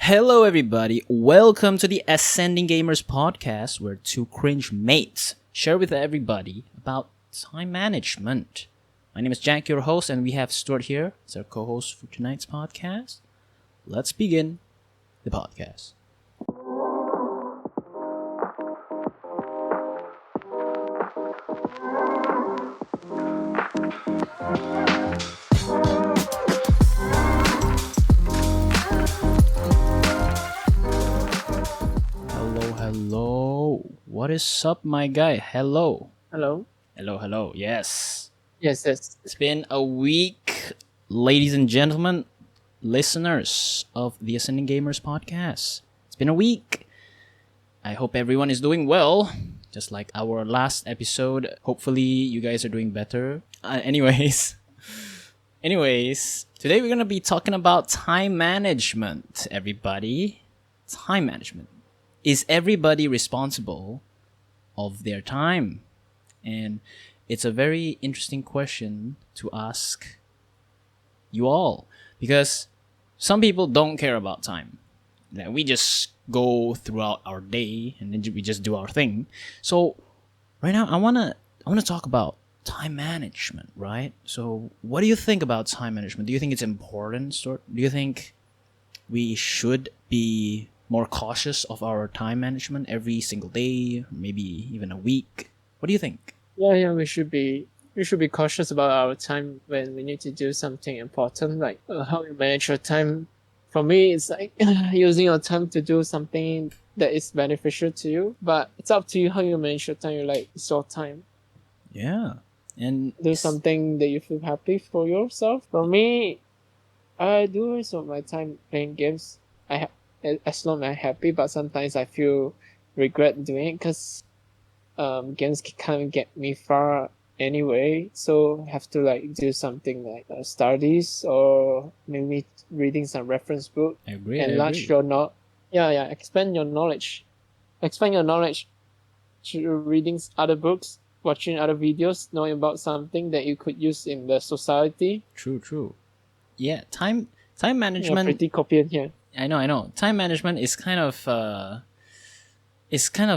Hello, everybody. Welcome to the Ascending Gamers podcast, where two cringe mates share with everybody about time management. My name is Jack, your host, and we have Stuart here as our co-host for tonight's podcast. Let's begin the podcast. Hello. What is up, my guy? Hello. Hello. Hello. Yes. Yes. It's been a week, ladies and gentlemen, listeners of the Ascending Gamers podcast. It's been a week. I hope everyone is doing well, just like our last episode. Hopefully, you guys are doing better. Anyways, today we're gonna be talking about time management, everybody. Time management. Is everybody responsible of their time? And it's a very interesting question to ask you all, because some people don't care about time. That we just go throughout our day and then we just do our thing. So right now I wanna talk about time management, right? So what do you think about time management? Do you think it's important, Stuart? Do you think we should be more cautious of our time management every single day, maybe even a week? What do you think? Yeah. We should be cautious about our time when we need to do something important, like how you manage your time. For me, it's like using your time to do something that is beneficial to you. But it's up to you how you manage your time. You like it's your time. Yeah, and Do something that you feel happy for yourself. For me, I do most of my time playing games. As long as I'm happy, but sometimes I feel regret doing it because games can't get me far anyway. So I have to like do something like studies or maybe reading some reference book. I agree. Enlarge your expand your knowledge. Expand your knowledge through reading other books, watching other videos, knowing about something that you could use in the society. True. Yeah, time management. You're pretty copious here. I know. Time management is kind of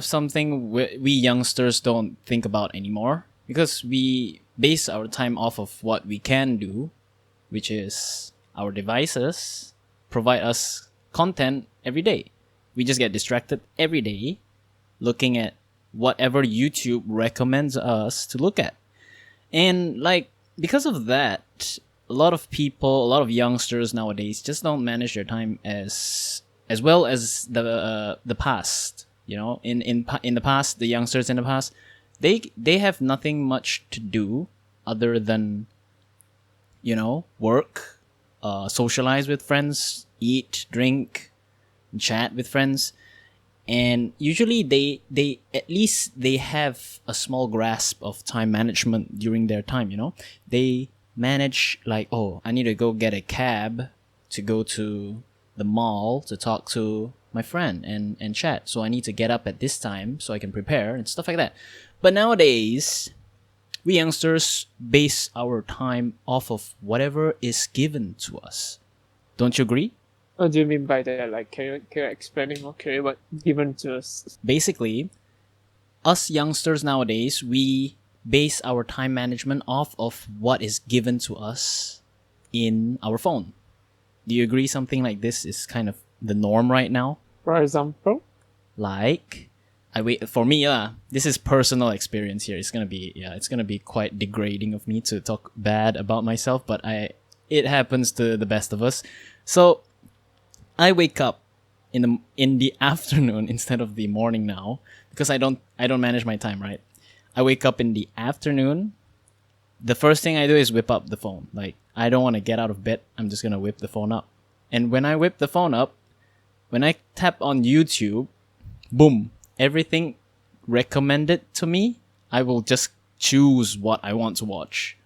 something we youngsters don't think about anymore, because we base our time off of what we can do, which is our devices provide us content every day. We just get distracted every day looking at whatever YouTube recommends us to look at. And like, because of that, a lot of youngsters nowadays just don't manage their time as well as the past. You know, in the past, the youngsters in the past, they have nothing much to do other than, you know, work, socialize with friends, eat, drink, chat with friends, and usually they at least they have a small grasp of time management during their time. You know, they manage like, oh, I need to go get a cab to go to the mall to talk to my friend and chat. So I need to get up at this time so I can prepare and stuff like that. But nowadays, we youngsters base our time off of whatever is given to us. Don't you agree? What do you mean by that? Like, can you explain more clearly what given to us? Basically, us youngsters nowadays, we base our time management off of what is given to us in our phone. Do you agree something like this is kind of the norm right now? For example? Like, for me, this is personal experience here. It's gonna be quite degrading of me to talk bad about myself, but it happens to the best of us. So I wake up in the afternoon instead of the morning now, because I don't manage my time, right? I wake up in the afternoon. The first thing I do is whip up the phone. Like, I don't want to get out of bed. I'm just going to whip the phone up. And when I whip the phone up, when I tap on YouTube, boom, everything recommended to me, I will just choose what I want to watch.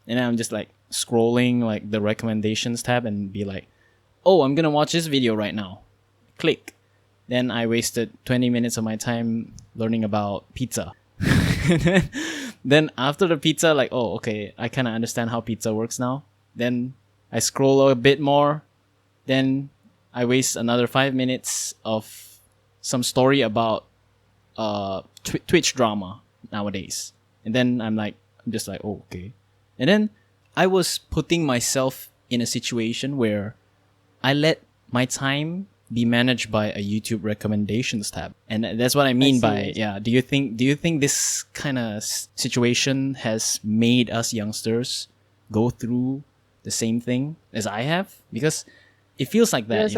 And I'm just like scrolling like the recommendations tab and be like, oh, I'm going to watch this video right now. Click. Then I wasted 20 minutes of my time learning about pizza. Then after the pizza, like, oh, okay, I kind of understand how pizza works now. Then I scroll a bit more. Then I waste another 5 minutes of some story about Twitch drama nowadays. And then I'm just like, oh, okay. And then I was putting myself in a situation where I let my time be managed by a YouTube recommendations tab. And that's what I mean by, yeah, do you think this kind of situation has made us youngsters go through the same thing as I have? Because it feels like that. Yes,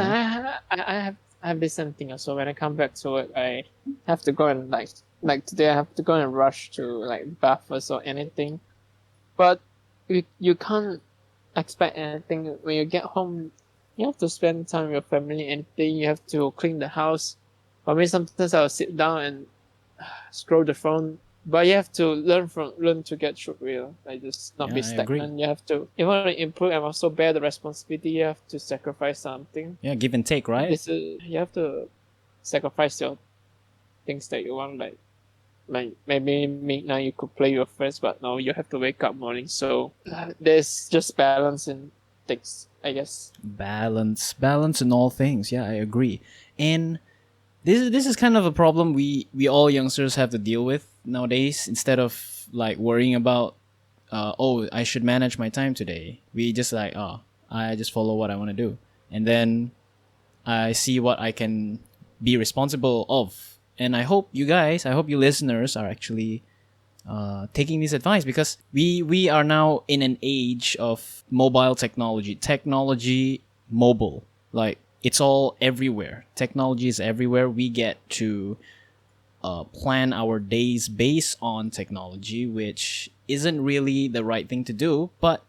I have the same thing also. When I come back to work, I have to go and like today I have to go and rush to like baths or anything. But you can't expect anything when you get home. You have to spend time with your family. Anything you have to clean the house. For me, sometimes I'll sit down and scroll the phone. But you have to learn to get through real. Like just not Yeah, be I agree. stagnant. You have to, if you want to improve and also bear the responsibility. You have to sacrifice something. Yeah, give and take, right? You have to sacrifice your things that you want. Like maybe midnight you could play your friends, but now you have to wake up morning. So there's just balance in things, I guess. Balance in all things. Yeah, I agree. And this is kind of a problem we all youngsters have to deal with nowadays. Instead of like worrying about, oh, I should manage my time today, we just like, oh, I just follow what I want to do, and then I see what I can be responsible of. And I hope you listeners are actually taking this advice, because we are now in an age of mobile technology, mobile, like it's all everywhere. Technology is everywhere. We get to plan our days based on technology, which isn't really the right thing to do, but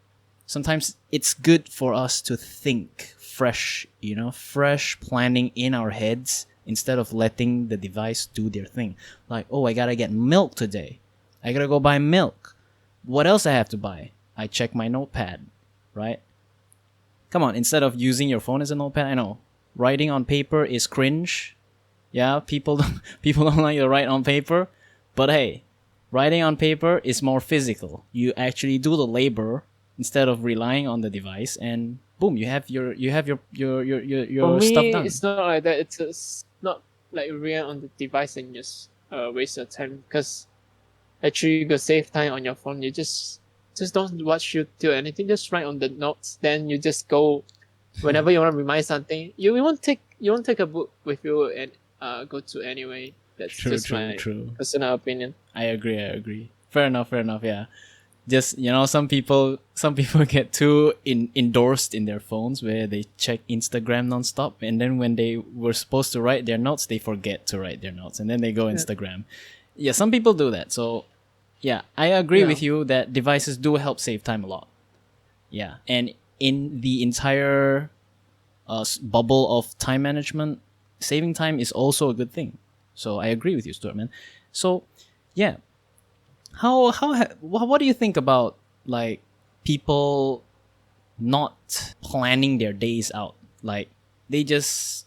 sometimes it's good for us to think fresh planning in our heads, instead of letting the device do their thing. Like, oh, I gotta get milk today. I gotta go buy milk. What else I have to buy? I check my notepad, right? Come on, instead of using your phone as a notepad, I know writing on paper is cringe. Yeah, people don't like to write on paper, but hey, writing on paper is more physical. You actually do the labor instead of relying on the device, and boom, you have your For stuff me, done. it's not like that. It's not like rely on the device and just waste your time, because actually you could save time on your phone. You just don't watch YouTube or anything. Just write on the notes. Then you just go whenever you want to remind something. You won't take a book with you and go to anyway. That's just my personal opinion. I agree. Fair enough. Yeah. Just, some people get too endorsed in their phones, where they check Instagram nonstop, and then when they were supposed to write their notes, they forget to write their notes, and then they go Instagram. Yeah, some people do that. So yeah, I agree with you that devices do help save time a lot. Yeah, and in the entire bubble of time management, saving time is also a good thing. So I agree with you, Stuart, man. So yeah, what do you think about like people not planning their days out? Like they just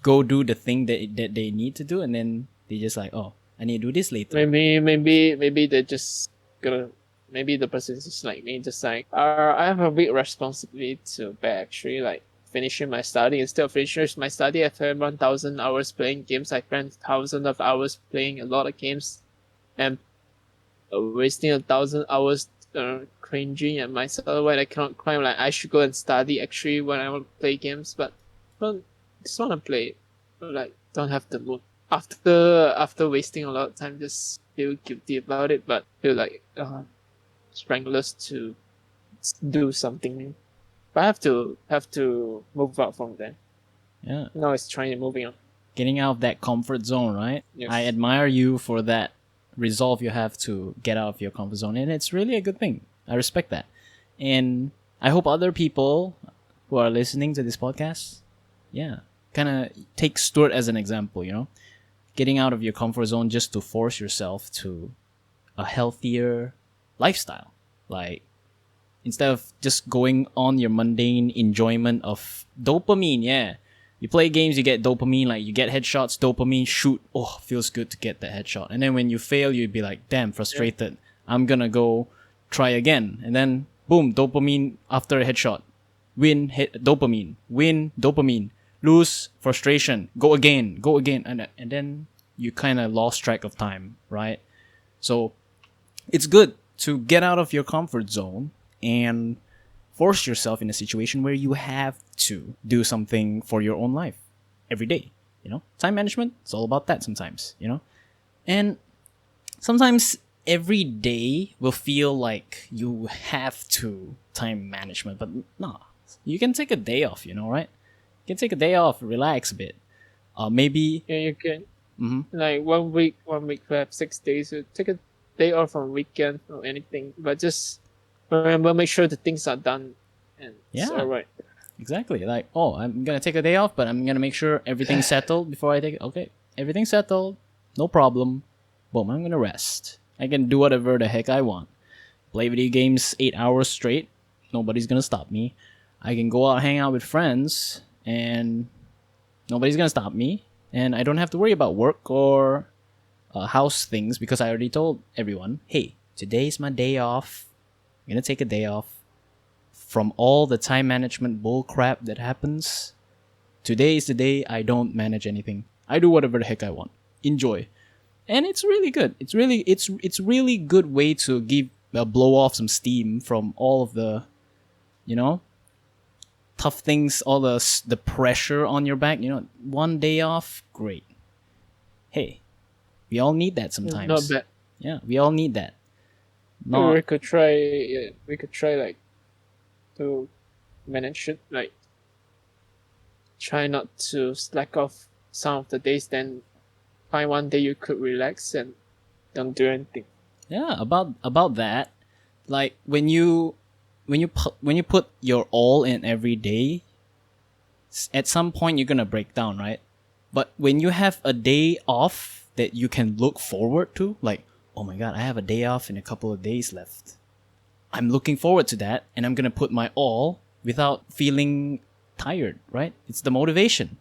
go do the thing that they need to do, and then they just like, oh, I need to do this later. Maybe they just gonna. Maybe the person is just like me, just like I have a big responsibility to bear. Actually, like finishing my study. Instead of finishing my study, I spent 1,000 hours playing games. I spent thousands of hours playing a lot of games, and wasting 1,000 hours cringing at myself when I cannot climb. Like I should go and study actually when I want to play games, but don't just want to play, but like don't have the mood. After wasting a lot of time, just feel guilty about it, but feel like stranglers to do something new. But I have to move out from there. Yeah. Now it's trying to moving on. Getting out of that comfort zone, right? Yes. I admire you for that resolve you have to get out of your comfort zone, and it's really a good thing. I respect that. And I hope other people who are listening to this podcast, kind of take Stuart as an example, getting out of your comfort zone just to force yourself to a healthier lifestyle. Like, instead of just going on your mundane enjoyment of dopamine, you play games, you get dopamine, like you get headshots, dopamine, shoot, oh, feels good to get that headshot. And then when you fail, you'd be like, damn, frustrated. I'm gonna go try again. And then, boom, dopamine after a headshot. win, hit dopamine, win, dopamine, lose, frustration, go again, and then you kind of lost track of time, right? So it's good to get out of your comfort zone and force yourself in a situation where you have to do something for your own life every day. Time management, it's all about that sometimes, and sometimes every day will feel like you have to time management, but no, you can take a day off, right? You can take a day off, relax a bit. Maybe. Yeah, you can. Mm-hmm. Like 1 week, we have 6 days. You take a day off on weekend or anything, but just remember, make sure the things are done, and it's Yeah. alright. Exactly. Like, oh, I'm gonna take a day off, but I'm gonna make sure everything's settled before I take it. Okay, everything's settled, no problem. Boom, I'm gonna rest. I can do whatever the heck I want. Play video games 8 hours straight. Nobody's gonna stop me. I can go out, hang out with friends, and nobody's gonna stop me. And I don't have to worry about work or house things because I already told everyone, hey, today's my day off. I'm gonna take a day off from all the time management bull crap that happens. Today is the day I don't manage anything. I do whatever the heck I want. Enjoy. And it's really good. It's really good way to blow off some steam from all of the, tough things, all the pressure on your back. One day off, great. Hey, we all need that sometimes. Not bad. Yeah, we all need that. We could try. Yeah, we could try like to manage it. Like try not to slack off some of the days. Then find one day you could relax and don't do anything. Yeah, about that. Like when you put your all in every day, at some point you're gonna break down, right? But when you have a day off that you can look forward to, like, oh my god, I have a day off in a couple of days left. I'm looking forward to that, and I'm gonna put my all without feeling tired, right? It's the motivation.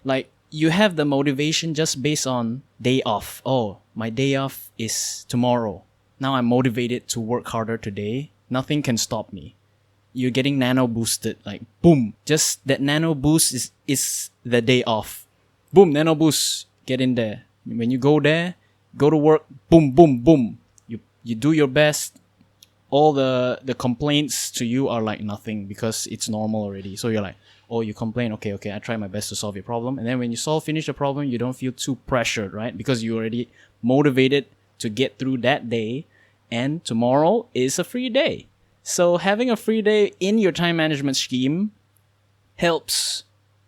Like, you have the motivation just based on day off. Oh, my day off is tomorrow. Now I'm motivated to work harder today. Nothing can stop me. You're getting nano boosted, like boom. Just that nano boost is the day off. Boom, nano boost. Get in there. When you go there, go to work, boom, boom, boom. You do your best. All the complaints to you are like nothing because it's normal already. So you're like, oh, you complain, okay, I try my best to solve your problem. And then when you finish the problem, you don't feel too pressured, right? Because you're already motivated to get through that day. And tomorrow is a free day. So having a free day in your time management scheme helps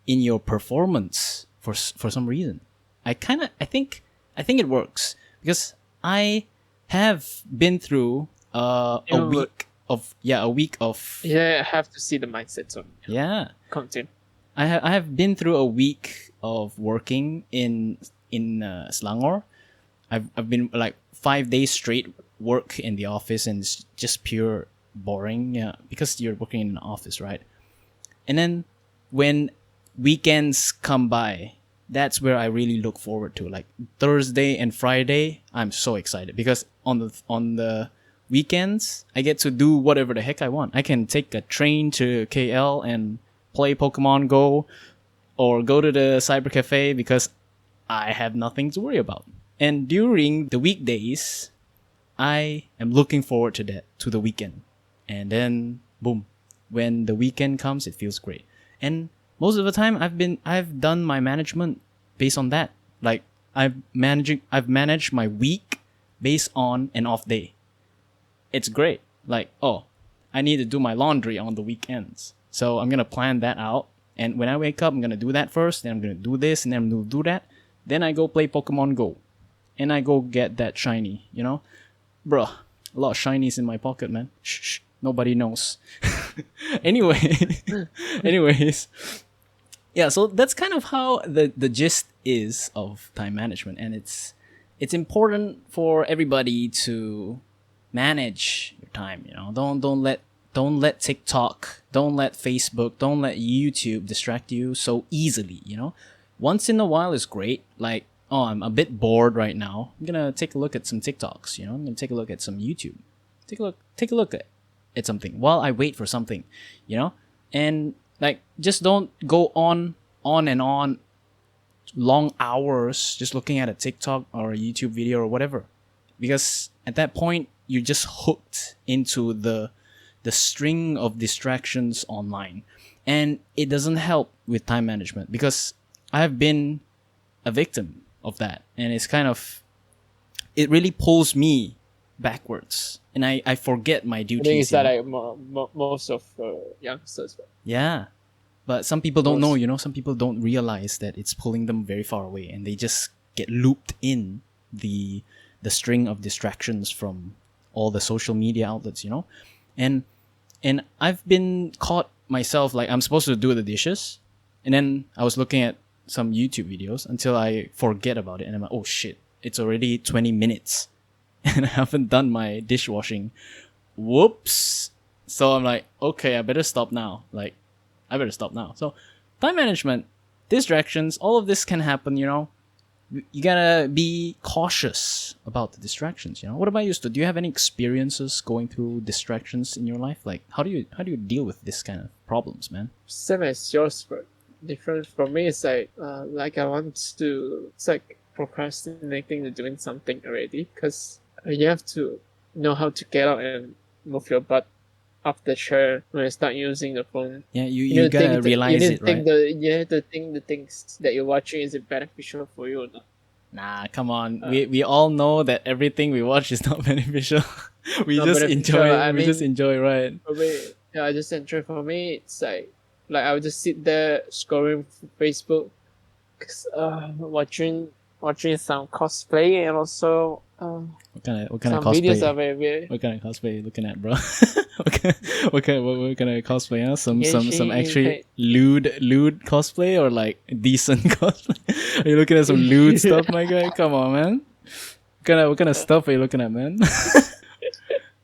in your performance for some reason. I think it works because I have been through a week of. Yeah, I have to see the mindset. So yeah, continue. I have been through a week of working in Selangor. I've been like 5 days straight work in the office, and it's just pure boring. Yeah, because you're working in an office, right? And then when weekends come by, that's where I really look forward to. Like Thursday and Friday, I'm so excited because on the weekends I get to do whatever the heck I want. I can take a train to KL and play Pokemon Go, or go to the cyber cafe because I have nothing to worry about. And during the weekdays, I am looking forward to the weekend. And then boom, when the weekend comes, it feels great. And most of the time I've done my management based on that. Like I've managed my week based on an off day. It's great. Like, oh, I need to do my laundry on the weekends. So I'm gonna plan that out. And when I wake up, I'm gonna do that first, then I'm gonna do this, and then I'm gonna do that. Then I go play Pokemon Go. And I go get that shiny, Bruh, a lot of shinies in my pocket, man. Shh, nobody knows. Anyways, yeah, so that's kind of how the gist is of time management, and it's important for everybody to manage your time. Don't let TikTok, don't let Facebook, don't let YouTube distract you so easily. Once in a while is great. Like, oh, I'm a bit bored right now. I'm gonna take a look at some TikToks. I'm gonna take a look at some YouTube. Take a look at something while I wait for something. And like, just don't go on and on long hours just looking at a TikTok or a YouTube video or whatever, because at that point you're just hooked into the string of distractions online, and it doesn't help with time management, because I've been a victim of that, and it really pulls me backwards, and I forget my I duties. think it's that like most of youngsters. Yeah. But some people don't Most- know, some people don't realize that it's pulling them very far away, and they just get looped in the string of distractions from all the social media outlets. And I've been caught myself, like, I'm supposed to do the dishes, and then I was looking at some YouTube videos until I forget about it, and I'm like, oh shit, it's already 20 minutes and I haven't done my dishwashing. Whoops. So I'm like, okay, I better stop now. So time management, distractions, all of this can happen. You gotta be cautious about the distractions. What about you, Stu? Do you have any experiences going through distractions in your life? Like, how do you deal with this kind of problems, man? Same as yours, but different for me. It's like I want to. It's like procrastinating to doing something already, because you have to know how to get out and move your butt off the chair when you start using the phone. Yeah, you gotta realize it, right? You have to think the things that you're watching, is it beneficial for you or not. Nah, come on. We all know that everything we watch is not beneficial. We Not just beneficial, enjoy. I We just mean- enjoy, right? For me, I just enjoy. For me, it's like I would just sit there scrolling Facebook, watching some cosplay, and also What kind of some cosplay? videos are very weird. What kind of cosplay are you looking at, bro? what kind of cosplay? Huh? Some Genshin actually Impact. lewd cosplay, or like decent cosplay? Are you looking at some lewd stuff, my guy? Come on, man. What kind of stuff are you looking at, man?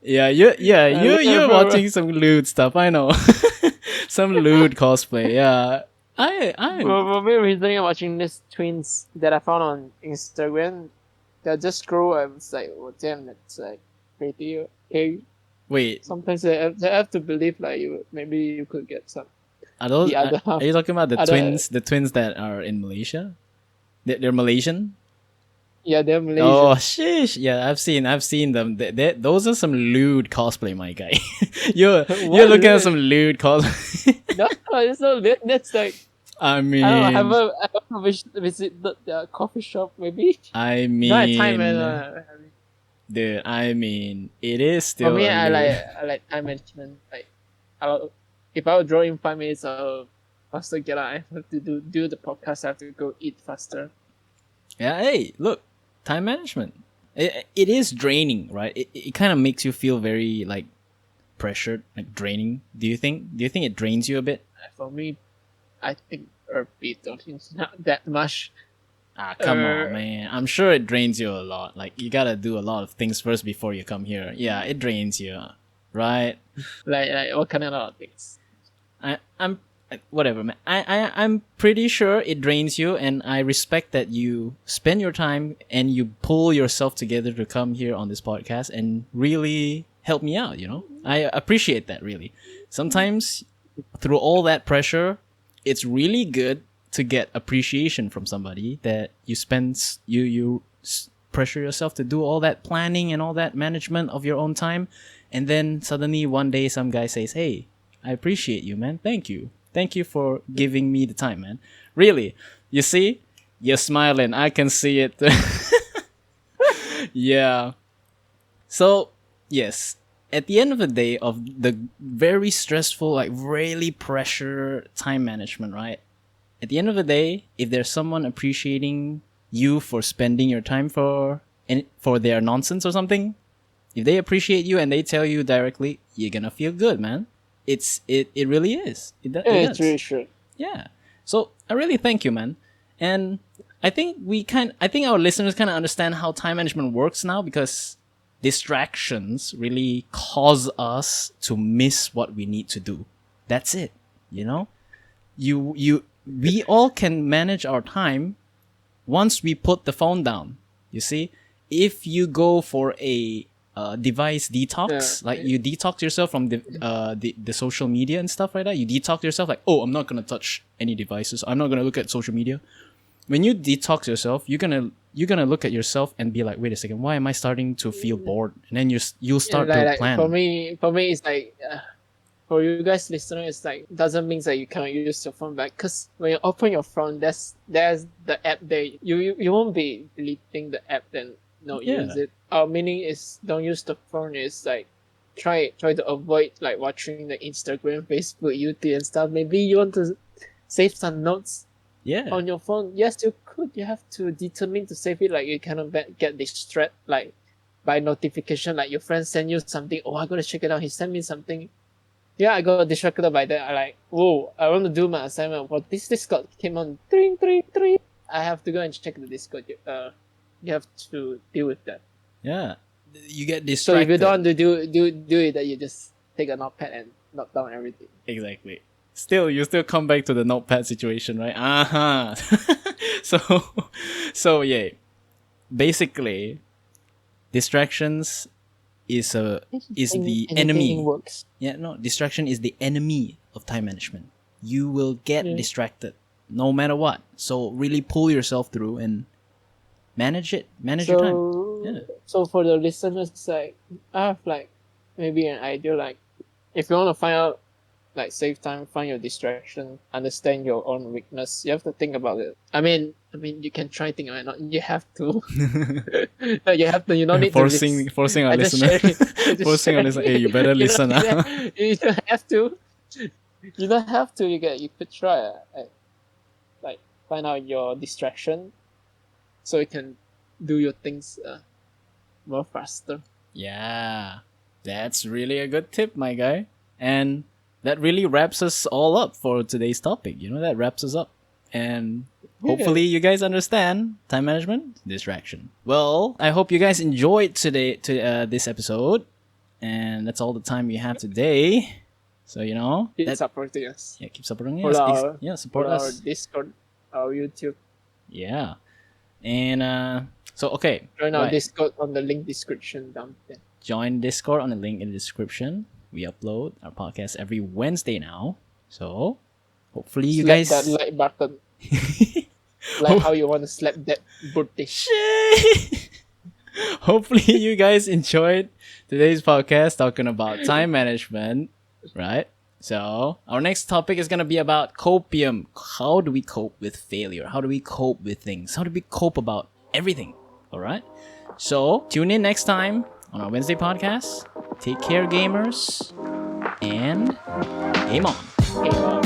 You're looking for- watching some lewd stuff. I know. Some lewd cosplay. Yeah. I For me, recently I'm watching these twins that I found on Instagram. They just grow. I was like, oh damn, that's like pretty okay. wait. Sometimes they have to believe like maybe you could get some. Are those? The other half. Are you talking about the Other- twins? The twins that are in Malaysia? They're Malaysian. Yeah, they're Malaysian. Oh sheesh! Yeah, I've seen them. Those are some lewd cosplay, my guy. you're What looking at lewd? some lewd cosplay. No, it's not lit. That's like I mean, I don't know. I have a visit the coffee shop maybe. I mean, Not a time dude. I mean, it is still. For me, a I lewd- like time management. Like, if I would draw in 5 minutes, I'll faster get out. I have to do the podcast. I have to go eat faster. Yeah. Hey, look, time management. It is draining, right? It kind of makes you feel very like pressured, like draining. Do you think it drains you a bit? For me, I think a bit. It's not that much. Ah, come on, man. I'm sure it drains you a lot. Like, you gotta do a lot of things first before you come here. Yeah, it drains you, right? Like what kind of things? I'm whatever, man. I'm pretty sure it drains you, and I respect that you spend your time and you pull yourself together to come here on this podcast and really help me out. I appreciate that, really. Sometimes through all that pressure, it's really good to get appreciation from somebody that you spend pressure yourself to do all that planning and all that management of your own time, and then suddenly one day some guy says, hey, I appreciate you, man. Thank you for giving me the time, man. Really, you see, you're smiling, I can see it. Yeah. So yes, at the end of the day of the very stressful, like really pressure time management, right? At the end of the day, if there's someone appreciating you for spending your time for their nonsense or something, if they appreciate you and they tell you directly, you're gonna feel good, man. It really is. It It's does. really true. Yeah. So I really thank you, man. And I think our listeners kind of understand how time management works now, because distractions really cause us to miss what we need to do. That's it. We all can manage our time once we put the phone down. You see, if you go for a device detox. Like you detox yourself from the social media and stuff like that. You detox yourself like, oh, I'm not gonna touch any devices. I'm not gonna look at social media. When you detox yourself, you're gonna look at yourself and be like, wait a second, why am I starting to feel bored? And then you'll start to plan. For me, it's like. For you guys listening, it's like doesn't mean that you cannot use your phone back. Cause when you open your phone, there's the app there. You won't be deleting the app then not use it. Our meaning is don't use the phone. Is like try to avoid like watching the Instagram, Facebook, YouTube and stuff. Maybe you want to save some notes. On your phone. Yes, you could. You have to determine to save it. Like you cannot get distracted like by notification. Like your friend send you something. Oh, I gotta check it out. He sent me something. Yeah, I got distracted by that. I like, whoa, I want to do my assignment. But this Discord came on, tring. I have to go and check the Discord. You have to deal with that. Yeah, you get distracted. So if you don't want to do it, then you just take a notepad and note down everything. Exactly. You still come back to the notepad situation, right? So yeah, basically, distractions is the enemy. Works. Yeah, no, distraction is the enemy of time management. You will get distracted no matter what. So really pull yourself through and manage it. Manage your time. Yeah. So for the listeners, like I have like maybe an idea. Like if you want to find out, like save time, find your distraction, understand your own weakness. You have to think about it. I mean, you can try think about it. Not you have to. No, you have to. You don't need forcing our listener. Forcing our listener. Hey, you better listen. You don't have to. You don't have to. You could try. Like find out your distraction, so you can do your things more faster. Yeah, that's really a good tip, my guy. And that really wraps us all up for today's topic. That wraps us up. And hopefully you guys understand time management, distraction. Well, I hope you guys enjoyed this episode. And that's all the time we have today. So, keep supporting us. Yeah, keep supporting us. Support us. Our Discord, our YouTube. Yeah. And so, okay. Join our Discord on the link description down there. Join Discord on the link in the description. We upload our podcast every Wednesday now. So, hopefully you guys... that like button. Like how you want to slap that birthday. Hopefully you guys enjoyed today's podcast talking about time management, right? So, our next topic is going to be about copium. How do we cope with failure? How do we cope with things? How do we cope about everything? All right? So, tune in next time on our Wednesday podcast. Take care, gamers, and game on. Game on.